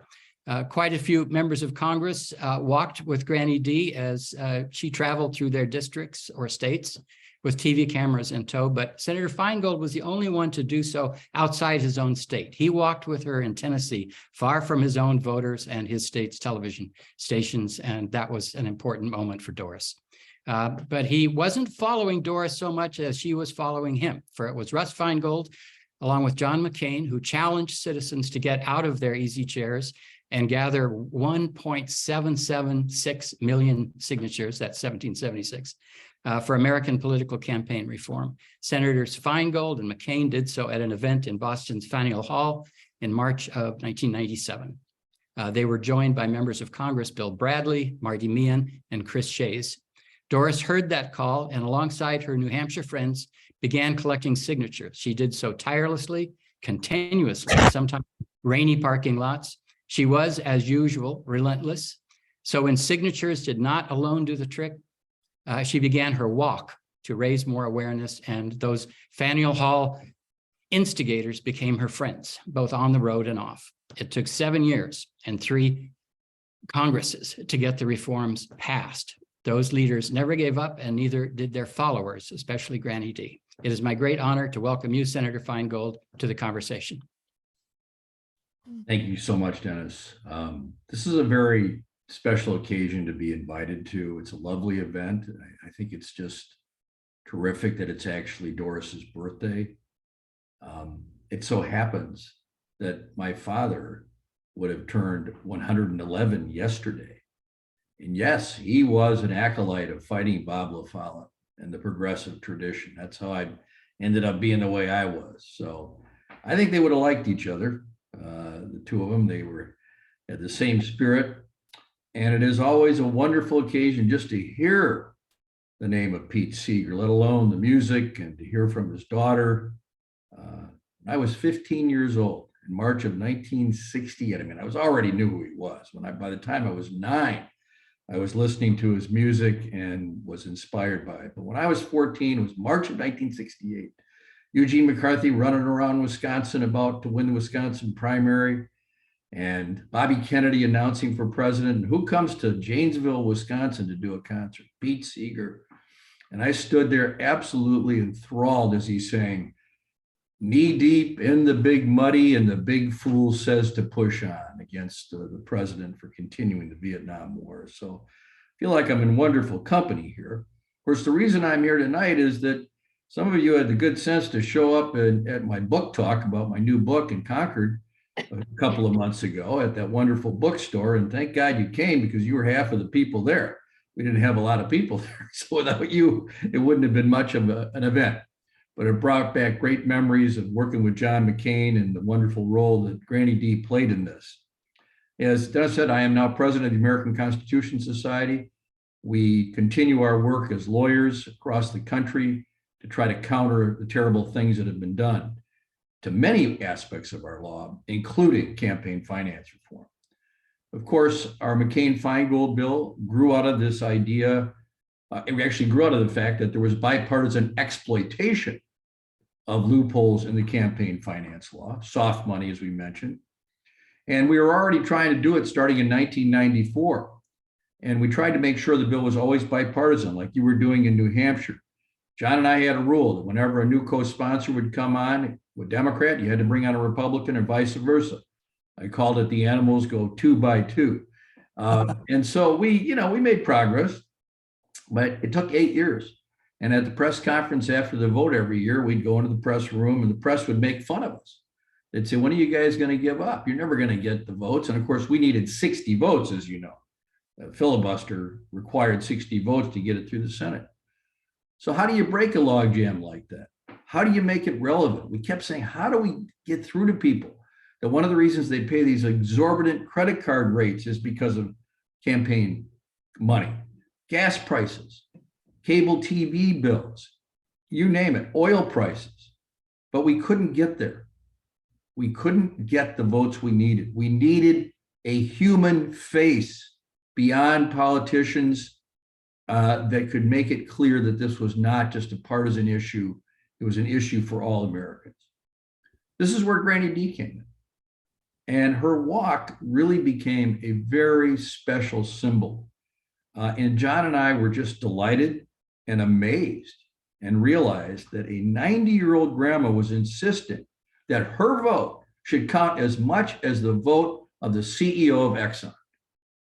Quite a few members of Congress walked with Granny D as she traveled through their districts or states with TV cameras in tow, but Senator Feingold was the only one to do so outside his own state. He walked with her in Tennessee, far from his own voters and his state's television stations, and that was an important moment for Doris. But he wasn't following Doris so much as she was following him, for it was Russ Feingold, along with John McCain, who challenged citizens to get out of their easy chairs and gather 1.776 million signatures, that's 1776, for American political campaign reform. Senators Feingold and McCain did so at an event in Boston's Faneuil Hall in March of 1997. They were joined by members of Congress Bill Bradley, Marty Meehan, and Chris Shays. Doris heard that call and alongside her New Hampshire friends began collecting signatures. She did so tirelessly, continuously, sometimes rainy parking lots. She was, as usual, relentless. So when signatures did not alone do the trick, she began her walk to raise more awareness, and those Faneuil Hall instigators became her friends, both on the road and off. It took 7 years and 3 Congresses to get the reforms passed. Those leaders never gave up, and neither did their followers, especially Granny D. It is my great honor to welcome you, Senator Feingold, to the conversation. Thank you so much, Dennis. This is a very special occasion to be invited to. It's a lovely event. I think it's just terrific that it's actually Doris's birthday. It so happens that my father would have turned 111 yesterday. And yes, he was an acolyte of fighting Bob LaFollette and the progressive tradition. That's how I ended up being the way I was. So I think they would have liked each other. The two of them, they had the same spirit. And it is always a wonderful occasion just to hear the name of Pete Seeger, let alone the music, and to hear from his daughter. I was 15 years old in March of 1968. I mean, I already knew who he was. By the time I was 9, I was listening to his music and was inspired by it. But when I was 14, it was March of 1968. Eugene McCarthy running around Wisconsin about to win the Wisconsin primary, and Bobby Kennedy announcing for president. And who comes to Janesville, Wisconsin to do a concert? Pete Seeger. And I stood there absolutely enthralled as he sang, "Knee deep in the big muddy, and the big fool says to push on," against the president for continuing the Vietnam War. So I feel like I'm in wonderful company here. Of course, the reason I'm here tonight is that some of you had the good sense to show up at my book talk about my new book in Concord a couple of months ago at that wonderful bookstore. And thank God you came, because you were half of the people there. We didn't have a lot of people there. So without you, it wouldn't have been much of an event. But it brought back great memories of working with John McCain and the wonderful role that Granny D played in this. As Dennis said, I am now president of the American Constitution Society. We continue our work as lawyers across the country to try to counter the terrible things that have been done to many aspects of our law, including campaign finance reform. Of course, our McCain-Feingold bill grew out of this idea. It actually grew out of the fact that there was bipartisan exploitation of loopholes in the campaign finance law, soft money, as we mentioned. And we were already trying to do it starting in 1994. And we tried to make sure the bill was always bipartisan, like you were doing in New Hampshire. John and I had a rule that whenever a new co-sponsor would come on with Democrat, you had to bring on a Republican or vice versa. I called it the animals go 2 by 2. And so we made progress, but it took 8 years. And at the press conference after the vote every year, we'd go into the press room and the press would make fun of us. They'd say, "When are you guys going to give up? You're never going to get the votes." And of course, we needed 60 votes, as you know. A filibuster required 60 votes to get it through the Senate. So how do you break a logjam like that? How do you make it relevant? We kept saying, how do we get through to people that one of the reasons they pay these exorbitant credit card rates is because of campaign money, gas prices, cable TV bills, you name it, oil prices. But we couldn't get there. We couldn't get the votes we needed. We needed a human face beyond politicians that could make it clear that this was not just a partisan issue. It was an issue for all Americans. This is where Granny D came in. And her walk really became a very special symbol. And John and I were just delighted and amazed and realized that a 90-year-old grandma was insisting that her vote should count as much as the vote of the CEO of Exxon.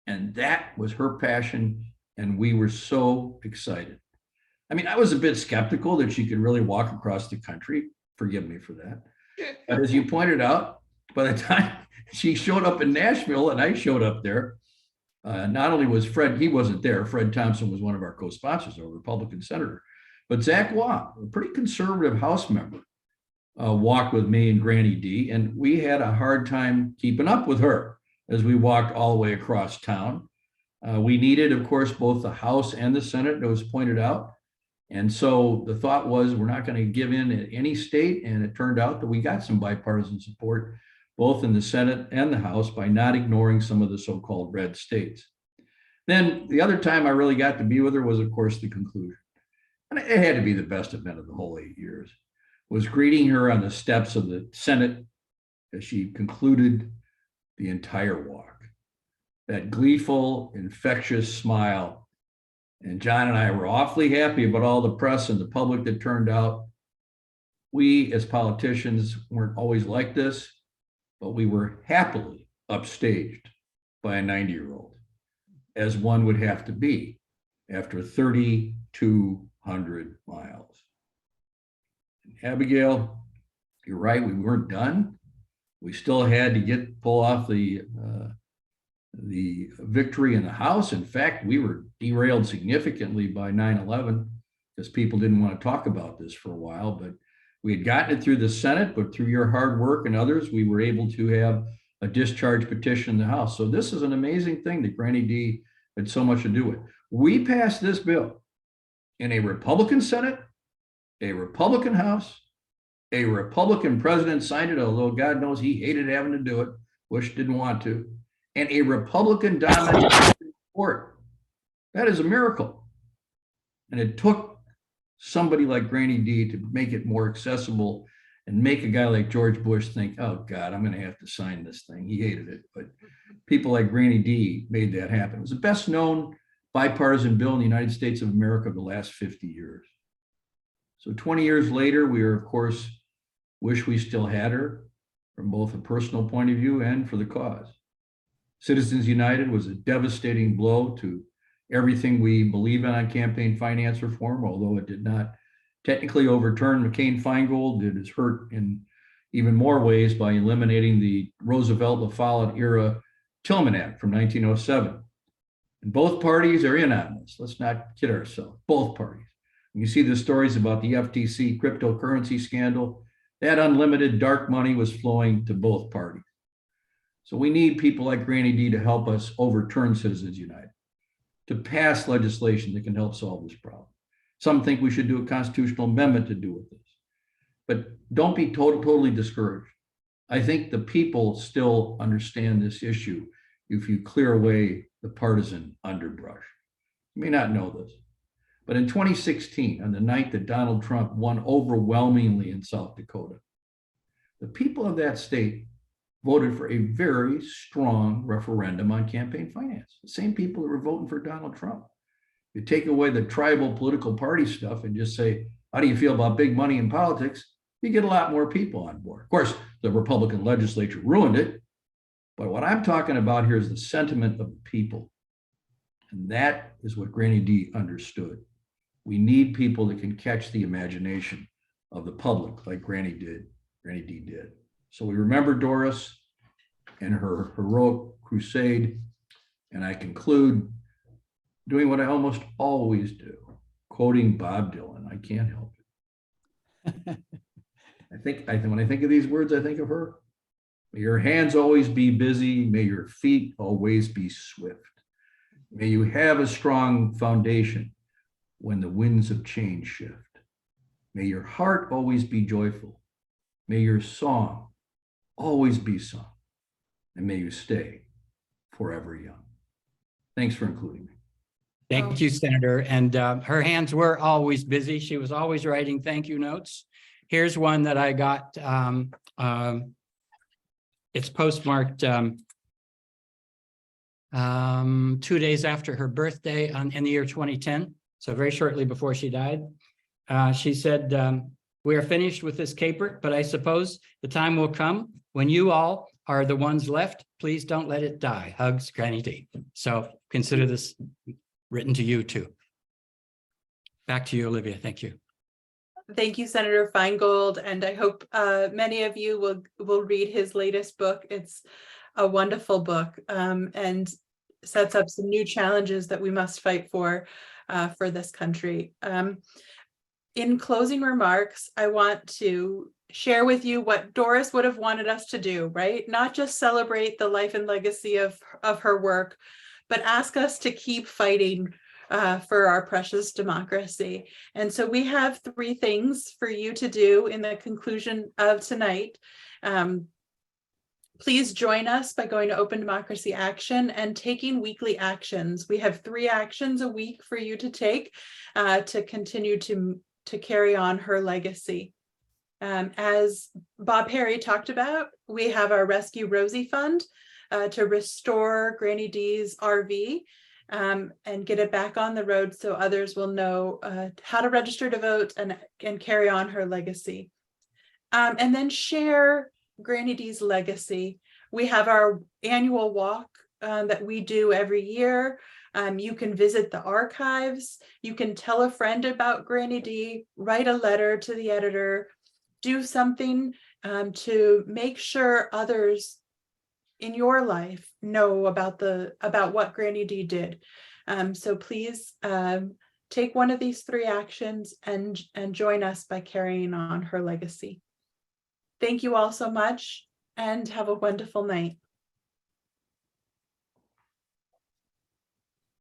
And that was her passion, and we were so excited. I mean, I was a bit skeptical that she could really walk across the country. Forgive me for that. But as you pointed out, by the time she showed up in Nashville and I showed up there, not only was Fred, he wasn't there. Fred Thompson was one of our co-sponsors, a Republican senator. But Zach Waugh, a pretty conservative House member, walked with me and Granny D, and we had a hard time keeping up with her as we walked all the way across town. We needed, of course, both the House and the Senate, it was pointed out. And so the thought was we're not going to give in at any state, and it turned out that we got some bipartisan support, both in the Senate and the House, by not ignoring some of the so-called red states. Then the other time I really got to be with her was, of course, the conclusion. And it had to be the best event of the whole 8 years, was greeting her on the steps of the Senate as she concluded the entire walk. That gleeful, infectious smile. And John and I were awfully happy about all the press and the public that turned out. We as politicians weren't always like this, but we were happily upstaged by a 90-year-old, as one would have to be after 3,200 miles. Abigail, you're right, we weren't done. We still had to pull off the victory in the House. In fact, we were derailed significantly by 9/11 because people didn't want to talk about this for a while, but we had gotten it through the Senate, but through your hard work and others, we were able to have a discharge petition in the House. So this is an amazing thing that Granny D had so much to do with. We passed this bill in a Republican Senate, a Republican House, a Republican president signed it, although God knows he hated having to do it, Bush didn't want to, and a Republican dominated court. That is a miracle. And it took somebody like Granny D to make it more accessible and make a guy like George Bush think, oh God, I'm going to have to sign this thing. He hated it, but people like Granny D made that happen. It was the best known bipartisan bill in the United States of America of the last 50 years. So 20 years later, we are, of course, wish we still had her from both a personal point of view and for the cause. Citizens United was a devastating blow to everything we believe in on campaign finance reform, although it did not technically overturn McCain-Feingold. It is hurt in even more ways by eliminating the Roosevelt-LaFollette era Tillman Act from 1907. And both parties are in on this. Let's not kid ourselves, both parties. When you see the stories about the FTC cryptocurrency scandal, that unlimited dark money was flowing to both parties. So we need people like Granny D to help us overturn Citizens United, to pass legislation that can help solve this problem. Some think we should do a constitutional amendment to do with this, but don't be totally discouraged. I think the people still understand this issue if you clear away the partisan underbrush. You may not know this, but in 2016, on the night that Donald Trump won overwhelmingly in South Dakota, the people of that state voted for a very strong referendum on campaign finance. The same people that were voting for Donald Trump. You take away the tribal political party stuff and just say, how do you feel about big money in politics? You get a lot more people on board. Of course, the Republican legislature ruined it. But what I'm talking about here is the sentiment of the people. And that is what Granny D understood. We need people that can catch the imagination of the public like Granny D did. So we remember Doris and her heroic crusade. And I conclude doing what I almost always do, quoting Bob Dylan. I can't help it. When I think of these words, I think of her. May your hands always be busy. May your feet always be swift. May you have a strong foundation when the winds of change shift. May your heart always be joyful. May your song always be sung. And may you stay forever young. Thanks for including me. Thank you, Senator. And her hands were always busy. She was always writing thank you notes. Here's one that I got. It's postmarked 2 days after her birthday in the year 2010. So very shortly before she died. She said, we are finished with this caper, but I suppose the time will come when you all are the ones left. Please don't let it die. Hugs, Granny D. So consider this written to you too. Back to you, Olivia. Thank you. Thank you, Senator Feingold, and I hope many of you will read his latest book. It's a wonderful book and sets up some new challenges that we must fight for this country. In closing remarks, I want to share with you what Doris would have wanted us to do, right? Not just celebrate the life and legacy of her work, but ask us to keep fighting for our precious democracy. And so we have 3 things for you to do in the conclusion of tonight. Please join us by going to Open Democracy Action and taking weekly actions. We have 3 actions a week for you to take to continue to carry on her legacy. As Bob Harry talked about, we have our Rescue Rosie Fund to restore Granny D's RV and get it back on the road so others will know how to register to vote and carry on her legacy. And then share Granny D's legacy. We have our annual walk that we do every year. You can visit the archives. You can tell a friend about Granny D, write a letter to the editor, do something to make sure others in your life know about what Granny D did. So please take one of these 3 actions and join us by carrying on her legacy. Thank you all so much and have a wonderful night.